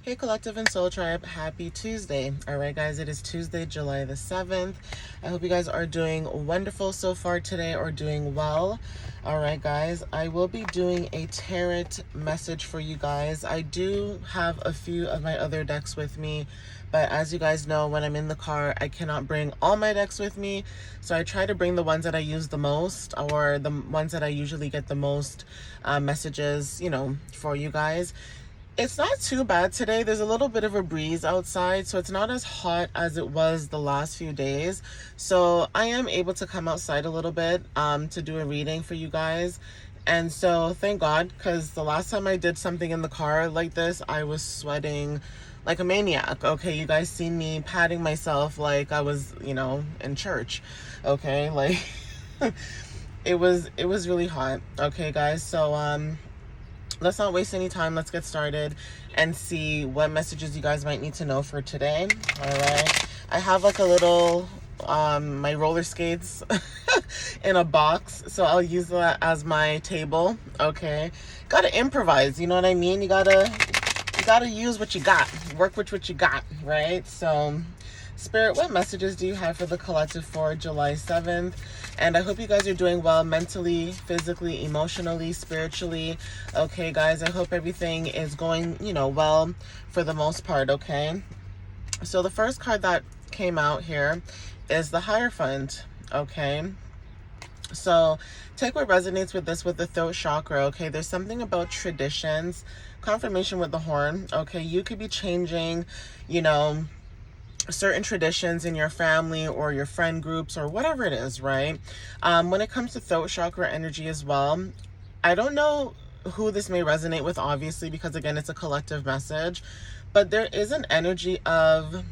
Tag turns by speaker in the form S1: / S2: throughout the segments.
S1: Hey Collective and Soul Tribe, happy Tuesday. Alright guys, it is Tuesday, July the 7th. I hope you guys are doing wonderful so far today or doing well. Alright guys, I will be doing a tarot message for you guys. I do have a few of my other decks with me, but as you guys know, when I'm in the car, I cannot bring all my decks with me. So I try to bring the ones that I use the most, or the ones that I usually get the most messages, for you guys. It's not too bad today. There's a little bit of a breeze outside, so it's not as hot as it was the last few days. So I am able to come outside a little bit to do a reading for you guys. And so thank God, because the last time I did something in the car like this, I was sweating like a maniac. Okay, you guys seen me patting myself like I was, in church. Okay, like it was really hot. Okay, guys, so let's not waste any time. Let's get started and see what messages you guys might need to know for today. All right. I have like a little, my roller skates in a box. So I'll use that as my table. Okay. Gotta improvise. You know what I mean? You gotta use what you got. Work with what you got. Right. So Spirit, what messages do you have for the collective for July 7th? And I hope you guys are doing well mentally, physically, emotionally, spiritually. Okay, guys, I hope everything is going, well for the most part, okay? So the first card that came out here is the Hierophant, okay? So take what resonates with this with the throat chakra, okay? There's something about traditions, confirmation with the horn, okay? You could be changing, certain traditions in your family or your friend groups or whatever it is, right? When it comes to throat chakra energy as well, I don't know who this may resonate with, obviously, because again, it's a collective message, but there is an energy of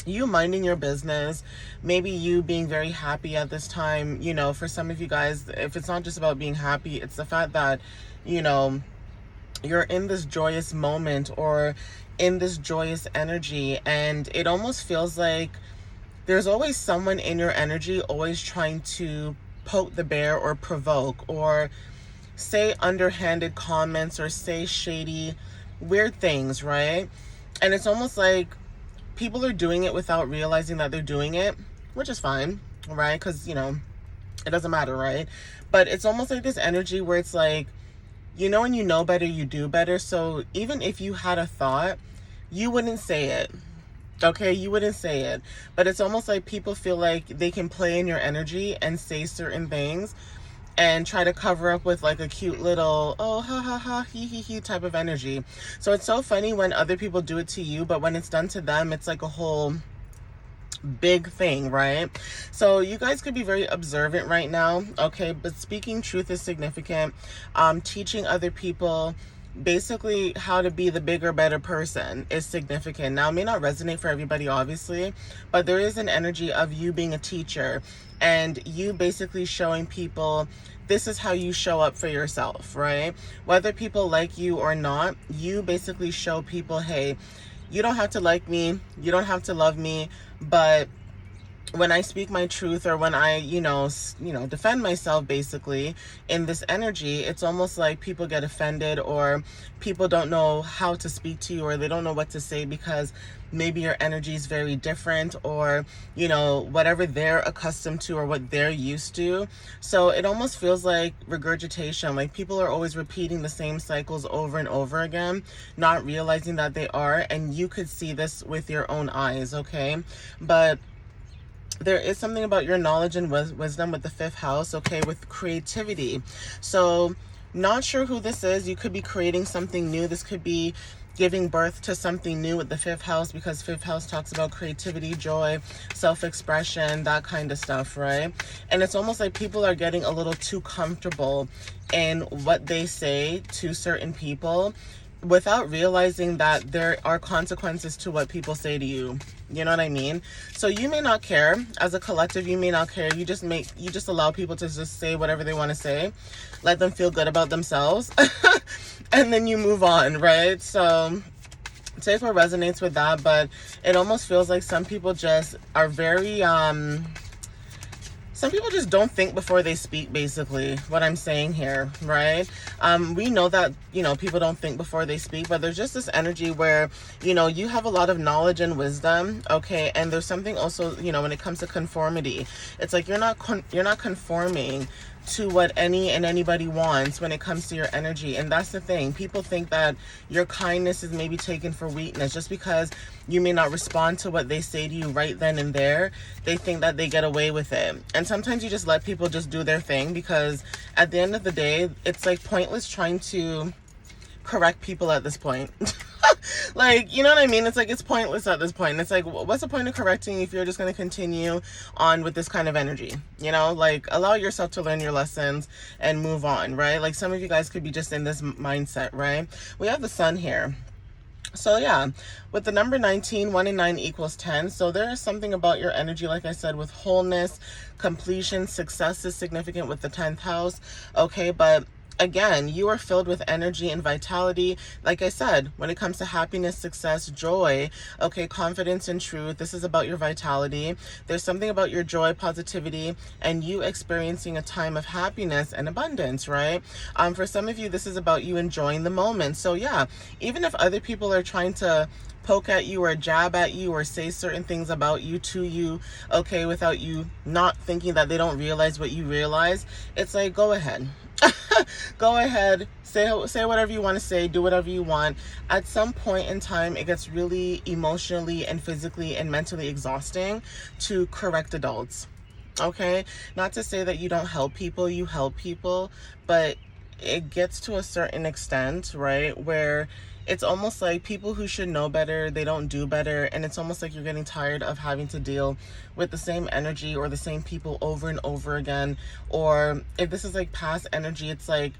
S1: you minding your business, maybe you being very happy at this time. For some of you guys, if it's not just about being happy, it's the fact that, you're in this joyous moment or in this joyous energy, and it almost feels like there's always someone in your energy always trying to poke the bear or provoke or say underhanded comments or say shady, weird things, right? And it's almost like people are doing it without realizing that they're doing it, which is fine, right? Because, it doesn't matter, right? But it's almost like this energy where it's like, when you know better, you do better. So even if you had a thought, you wouldn't say it. Okay, you wouldn't say it. But it's almost like people feel like they can play in your energy and say certain things and try to cover up with like a cute little, oh, ha, ha, ha, he type of energy. So it's so funny when other people do it to you, but when it's done to them, it's like a whole big thing, right? So you guys could be very observant right now, okay? But speaking truth is significant. Teaching other people basically how to be the bigger, better person is significant. Now, it may not resonate for everybody, obviously, but there is an energy of you being a teacher and you basically showing people this is how you show up for yourself, right? Whether people like you or not, you basically show people, hey, you don't have to like me, you don't have to love me, but when I speak my truth or when I, defend myself basically in this energy, it's almost like people get offended or people don't know how to speak to you or they don't know what to say because maybe your energy is very different or, whatever they're accustomed to or what they're used to. So it almost feels like regurgitation, like people are always repeating the same cycles over and over again, not realizing that they are, and you could see this with your own eyes, okay? But there is something about your knowledge and wisdom with the fifth house, okay, with creativity. So not sure who this is. You could be creating something new. This could be giving birth to something new with the fifth house, because fifth house talks about creativity, joy, self-expression, that kind of stuff, right? And it's almost like people are getting a little too comfortable in what they say to certain people without realizing that there are consequences to what people say to you. You know what I mean? So you may not care. As a collective, you may not care. You just allow people to just say whatever they want to say. Let them feel good about themselves. And then you move on, right? So take what resonates with that, but it almost feels like some people just are very some people just don't think before they speak, basically, what I'm saying here, right? We know that, people don't think before they speak, but there's just this energy where, you have a lot of knowledge and wisdom, okay? And there's something also, when it comes to conformity, it's like you're not conforming to what anybody wants when it comes to your energy. And that's the thing. People think that your kindness is maybe taken for weakness just because you may not respond to what they say to you right then and there. They think that they get away with it. And sometimes you just let people just do their thing, because at the end of the day, it's like pointless trying to correct people at this point. Like, you know what I mean? It's like, it's pointless at this point. It's like, what's the point of correcting if you're just going to continue on with this kind of energy? Like, allow yourself to learn your lessons and move on, right? Like, some of you guys could be just in this mindset, right? We have the sun here. So yeah, with the number 19, 1 and 9 equals 10. So there is something about your energy, like I said, with wholeness, completion, success is significant with the 10th house. Okay, but again, you are filled with energy and vitality. Like I said, when it comes to happiness, success, joy, okay, confidence and truth, this is about your vitality. There's something about your joy, positivity, and you experiencing a time of happiness and abundance, right? For some of you, this is about you enjoying the moment. So yeah, even if other people are trying to poke at you or jab at you or say certain things about you to you, okay, without you not thinking that they don't realize what you realize, it's like, go ahead. Go ahead, say whatever you want to say, do whatever you want. At some point in time, it gets really emotionally and physically and mentally exhausting to correct adults. Okay? Not to say that you don't help people, you help people, but it gets to a certain extent, right, where it's almost like people who should know better, they don't do better, and it's almost like you're getting tired of having to deal with the same energy or the same people over and over again. Or if this is like past energy, it's like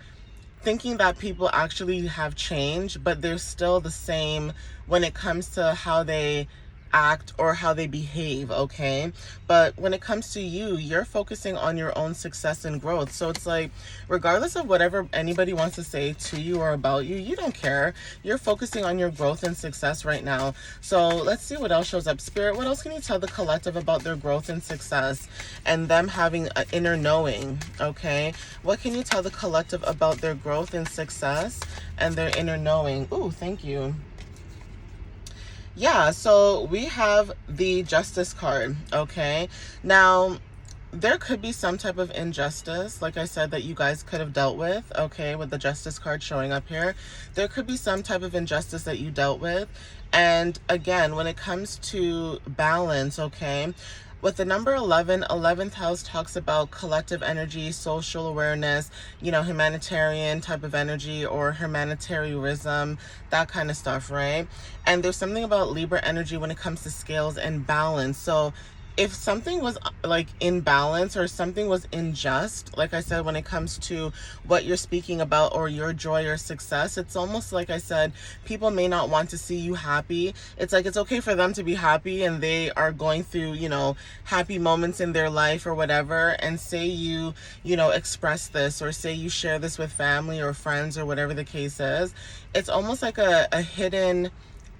S1: thinking that people actually have changed, but they're still the same when it comes to how they act or how they behave, okay? But when it comes to you, you're focusing on your own success and growth. So it's like, regardless of whatever anybody wants to say to you or about you, you don't care. You're focusing on your growth and success right now. So let's see what else shows up. Spirit, what else can you tell the collective about their growth and success and them having an inner knowing, okay? What can you tell the collective about their growth and success and their inner knowing? Ooh, thank you. Yeah, so we have the Justice card, okay? Now, there could be some type of injustice, like I said, that you guys could have dealt with, okay, with the Justice card showing up here. There could be some type of injustice that you dealt with. And again, when it comes to balance, okay, with the number 11, 11th house talks about collective energy, social awareness, humanitarian type of energy or humanitarianism, that kind of stuff, right? And there's something about Libra energy when it comes to scales and balance. So if something was like in balance or something was unjust, like I said, when it comes to what you're speaking about or your joy or success, it's almost like I said, people may not want to see you happy. It's like, it's okay for them to be happy and they are going through, happy moments in their life or whatever. And say you express this or say you share this with family or friends or whatever the case is. It's almost like a hidden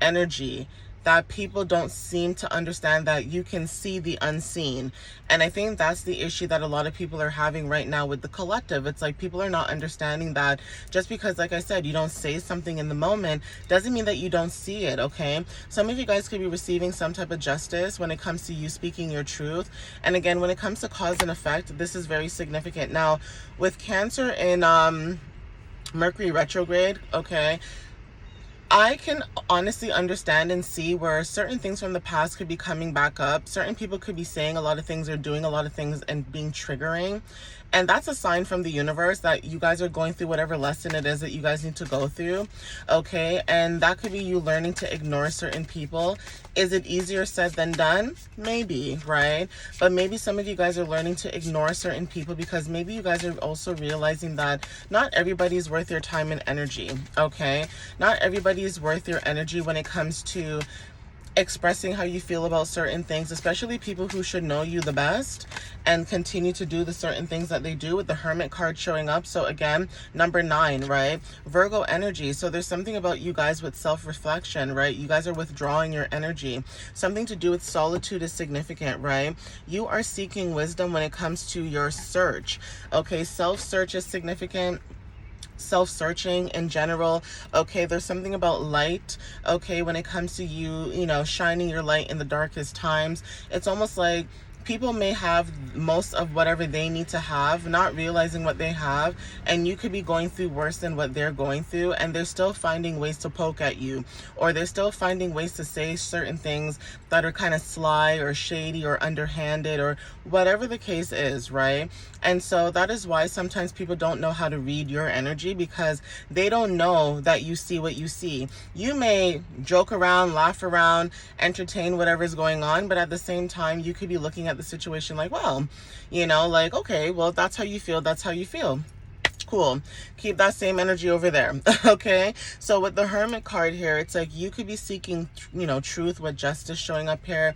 S1: energy that people don't seem to understand, that you can see the unseen. And I think that's the issue that a lot of people are having right now with the collective. It's like people are not understanding that just because, like I said, you don't say something in the moment doesn't mean that you don't see it, okay? Some of you guys could be receiving some type of justice when it comes to you speaking your truth. And again, when it comes to cause and effect, this is very significant. Now, with Cancer in Mercury retrograde, okay, I can honestly understand and see where certain things from the past could be coming back up. Certain people could be saying a lot of things or doing a lot of things and being triggering. And that's a sign from the universe that you guys are going through whatever lesson it is that you guys need to go through, okay? And that could be you learning to ignore certain people. Is it easier said than done? Maybe, right? But maybe some of you guys are learning to ignore certain people because maybe you guys are also realizing that not everybody is worth your time and energy, okay? Not everybody is worth your energy when it comes to expressing how you feel about certain things, especially people who should know you the best and continue to do the certain things that they do, with the Hermit card showing up. So again, number 9, right? Virgo energy. So there's something about you guys with self-reflection, right? You guys are withdrawing your energy. Something to do with solitude is significant, right? You are seeking wisdom when it comes to your search. Okay, self-search is significant. Self-searching in general. Okay, there's something about light. Okay, when it comes to you know, shining your light in the darkest times. It's almost like people may have most of whatever they need to have, not realizing what they have, and you could be going through worse than what they're going through, and they're still finding ways to poke at you, or they're still finding ways to say certain things that are kind of sly or shady or underhanded or whatever the case is, right? And so that is why sometimes people don't know how to read your energy, because they don't know that you see what you see. You may joke around, laugh around, entertain whatever's going on, but at the same time, you could be looking at the situation like, well, you know, like, okay, well, that's how you feel. That's how you feel. Cool. Keep that same energy over there. Okay. So with the Hermit card here, it's like you could be seeking, you know, truth with justice showing up here.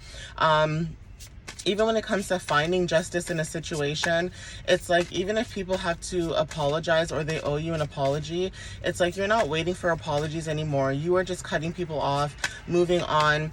S1: Even when it comes to finding justice in a situation, it's like, even if people have to apologize or they owe you an apology, it's like you're not waiting for apologies anymore. You are just cutting people off, moving on,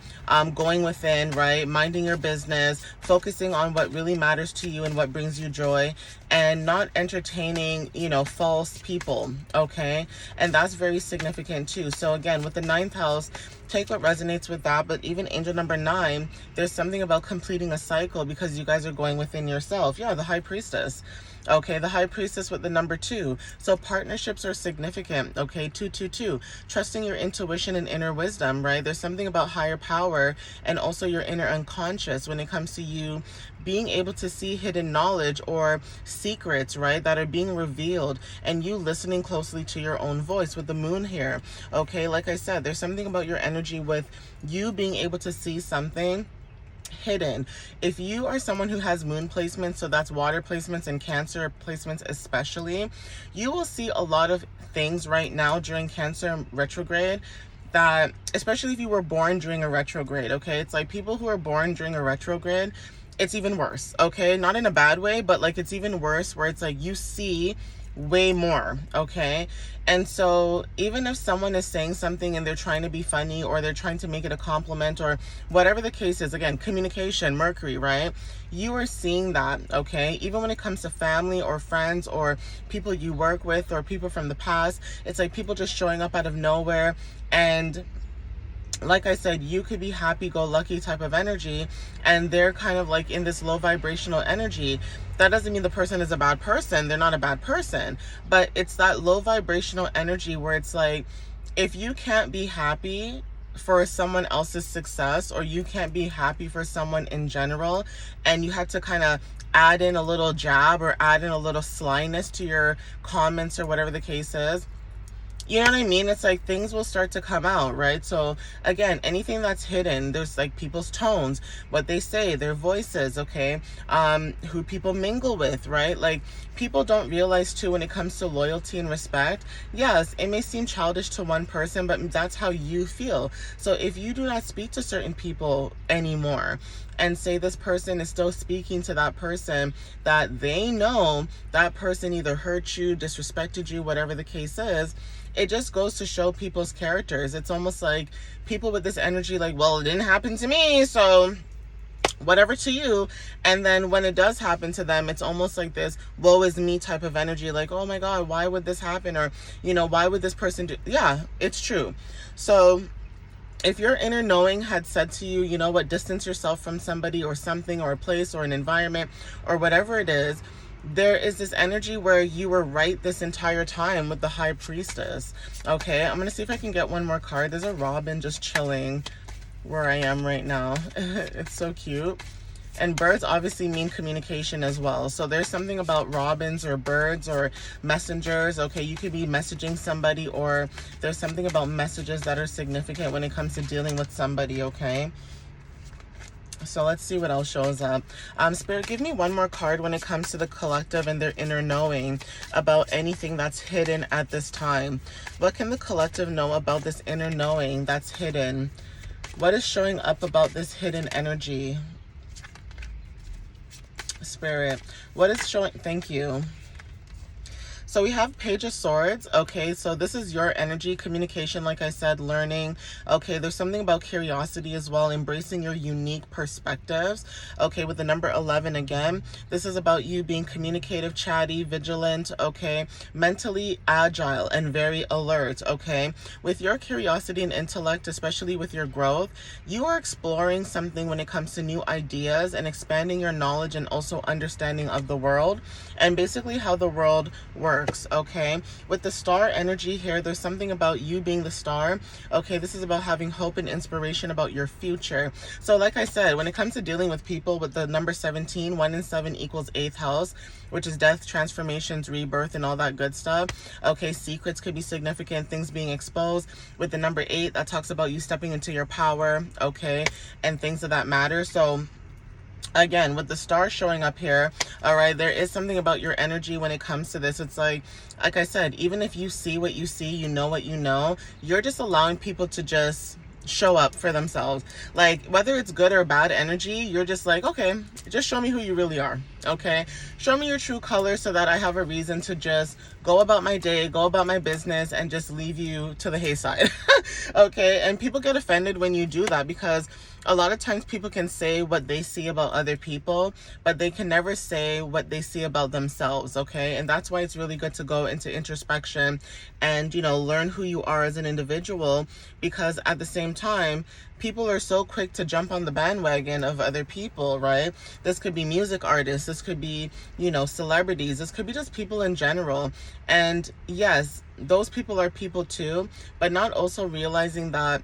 S1: going within, right? Minding your business, focusing on what really matters to you and what brings you joy, and not entertaining, you know, false people. Okay. And that's very significant too. So again, with the 9th house, take what resonates with that. But even angel number 9, there's something about completing a cycle, because you guys are going within yourself. Yeah, the High Priestess. Okay, the High Priestess with the number 2. So partnerships are significant. Okay, 222. Trusting your intuition and inner wisdom, right? There's something about higher power and also your inner unconscious when it comes to you being able to see hidden knowledge or secrets, right, that are being revealed, and you listening closely to your own voice with the Moon here. Okay, like I said, there's something about your energy with you being able to see something hidden. If you are someone who has moon placements, so that's water placements and Cancer placements especially, you will see a lot of things right now during Cancer retrograde that, especially if you were born during a retrograde, okay? It's like people who are born during a retrograde, it's even worse, okay? Not in a bad way, but like it's even worse, where it's like you see way more, okay? And so even if someone is saying something and they're trying to be funny, or they're trying to make it a compliment, or whatever the case is, again, communication, Mercury, right? You are seeing that, okay? Even when it comes to family or friends or people you work with or people from the past, it's like people just showing up out of nowhere. And like I said, you could be happy-go-lucky type of energy, and they're kind of like in this low vibrational energy. That doesn't mean the person is a bad person. They're not a bad person, but it's that low vibrational energy where it's like, if you can't be happy for someone else's success, or you can't be happy for someone in general, and you have to kind of add in a little jab or add in a little slyness to your comments or whatever the case is, you know what I mean? It's like things will start to come out, right? So again, anything that's hidden, there's like people's tones, what they say, their voices, okay? Who people mingle with, right? Like people don't realize too, when it comes to loyalty and respect, yes, it may seem childish to one person, but that's how you feel. So if you do not speak to certain people anymore, and say this person is still speaking to that person, that they know that person either hurt you, disrespected you, whatever the case is, it just goes to show people's characters. It's almost like people with this energy, like, well, it didn't happen to me, so whatever to you. And then when it does happen to them, it's almost like this woe is me type of energy, like, oh my God, why would this happen? Or, you know, why would this person do? Yeah, it's true. So if your inner knowing had said to you, you know what, distance yourself from somebody or something or a place or an environment or whatever it is, there is this energy where you were right this entire time with the High Priestess. Okay, I'm going to see if I can get one more card. There's a robin just chilling where I am right now. It's so cute. And birds obviously mean communication as well. So there's something about robins or birds or messengers. Okay, you could be messaging somebody, or there's something about messages that are significant when it comes to dealing with somebody, okay? So let's see what else shows up. Spirit, give me one more card when it comes to the collective and their inner knowing about anything that's hidden at this time. What can the collective know about this inner knowing that's hidden? What is showing up about this hidden energy? Spirit, what is showing? Thank you. So we have Page of Swords. Okay, so this is your energy, communication, like I said, learning. Okay, there's something about curiosity as well, embracing your unique perspectives. Okay, with the number 11 again, this is about you being communicative, chatty, vigilant, okay, mentally agile and very alert, okay. With your curiosity and intellect, especially with your growth, you are exploring something when it comes to new ideas and expanding your knowledge and also understanding of the world and basically how the world works. Okay, with the star energy here, there's something about you being the star. Okay, this is about having hope and inspiration about your future. So like I said, when it comes to dealing with people with the number 17, 1 and 7 equals 8th house, which is death, transformations, rebirth, and all that good stuff. Okay, secrets could be significant, things being exposed. With the number 8, that talks about you stepping into your power, okay, and things of that matter. So again, with the star showing up here, all right, there is something about your energy when it comes to this. It's like I said, even if you see what you see, you know what you know, you're just allowing people to just show up for themselves. Like, whether it's good or bad energy, you're just like, okay, just show me who you really are. Okay, show me your true colors so that I have a reason to just go about my day, go about my business, and just leave you to the hayside. Okay, and people get offended when you do that because a lot of times people can say what they see about other people, but they can never say what they see about themselves. Okay, and that's why it's really good to go into introspection and, you know, learn who you are as an individual, because at the same time, people are so quick to jump on the bandwagon of other people, right? This could be music artists, this could be, you know, celebrities, this could be just people in general. And yes, those people are people too, but not also realizing that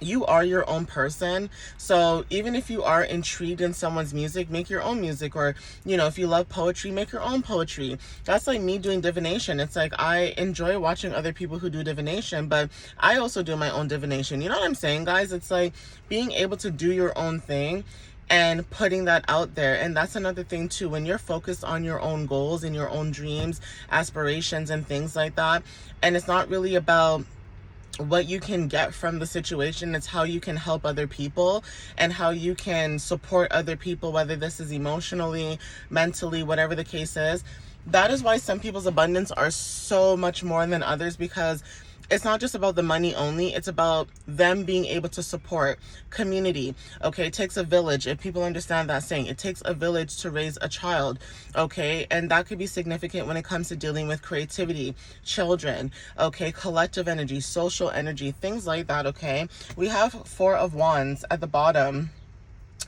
S1: you are your own person. So even if you are intrigued in someone's music, make your own music. Or, you know, if you love poetry, make your own poetry. That's like me doing divination. It's like I enjoy watching other people who do divination, but I also do my own divination. You know what I'm saying, guys? It's like being able to do your own thing and putting that out there. And that's another thing too, when you're focused on your own goals and your own dreams, aspirations, and things like that, and it's not really about what you can get from the situation, it's how you can help other people and how you can support other people, whether this is emotionally, mentally, whatever the case is. That is why some people's abundance are so much more than others, because it's not just about the money only, it's about them being able to support community. Okay, it takes a village. If people understand that saying, it takes a village to raise a child. Okay, and that could be significant when it comes to dealing with creativity, children, okay, collective energy, social energy, things like that. Okay, we have 4 of Wands at the bottom.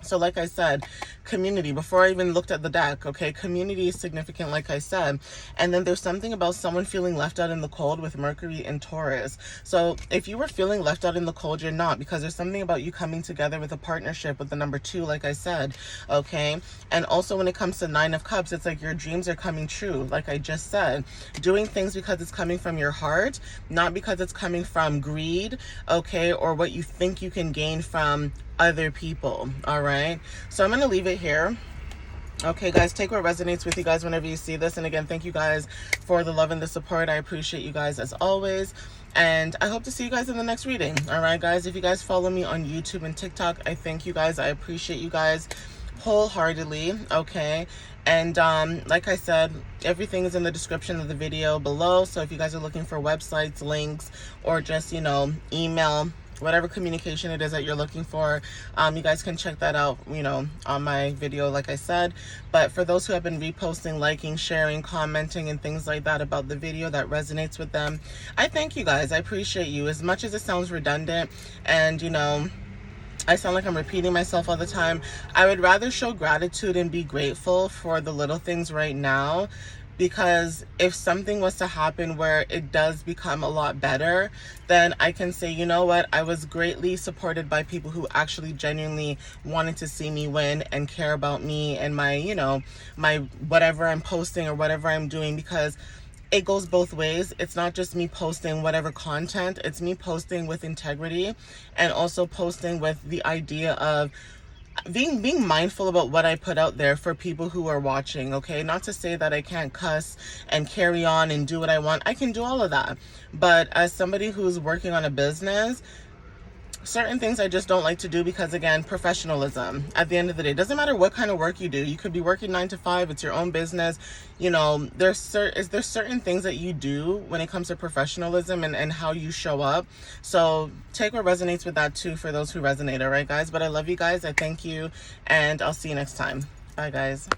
S1: So like I said, community, before I even looked at the deck, okay, community is significant, like I said. And then there's something about someone feeling left out in the cold with Mercury and Taurus. So if you were feeling left out in the cold, you're not, because there's something about you coming together with a partnership with the number 2, like I said, okay. And also when it comes to 9 of Cups, it's like your dreams are coming true, like I just said. Doing things because it's coming from your heart, not because it's coming from greed, okay, or what you think you can gain from other people. All right, so I'm gonna leave it here. Okay, guys, take what resonates with you guys whenever you see this. And again, thank you guys for the love and the support. I appreciate you guys as always, and I hope to see you guys in the next reading. All right, guys, if you guys follow me on YouTube and TikTok, I thank you guys. I appreciate you guys wholeheartedly. Okay, and like I said, everything is in the description of the video below. So if you guys are looking for websites, links, or just, you know, email, whatever communication it is that you're looking for, you guys can check that out, you know, on my video, like I said. But for those who have been reposting, liking, sharing, commenting, and things like that about the video that resonates with them, I thank you guys. I appreciate you. As much as it sounds redundant and, you know, I sound like I'm repeating myself all the time, I would rather show gratitude and be grateful for the little things right now. Because if something was to happen where it does become a lot better, then I can say, you know what, I was greatly supported by people who actually genuinely wanted to see me win and care about me and my, you know, my whatever I'm posting or whatever I'm doing. Because it goes both ways. It's not just me posting whatever content, it's me posting with integrity and also posting with the idea of being mindful about what I put out there for people who are watching. Okay, not to say that I can't cuss and carry on and do what I want. I can do all of that, but as somebody who's working on a business, certain things I just don't like to do because, again, professionalism. At the end of the day, it doesn't matter what kind of work you do. You could be working 9 to 5. It's your own business. You know, there's certain things that you do when it comes to professionalism and how you show up. So take what resonates with that too, for those who resonate. All right, guys. But I love you guys. I thank you, and I'll see you next time. Bye, guys.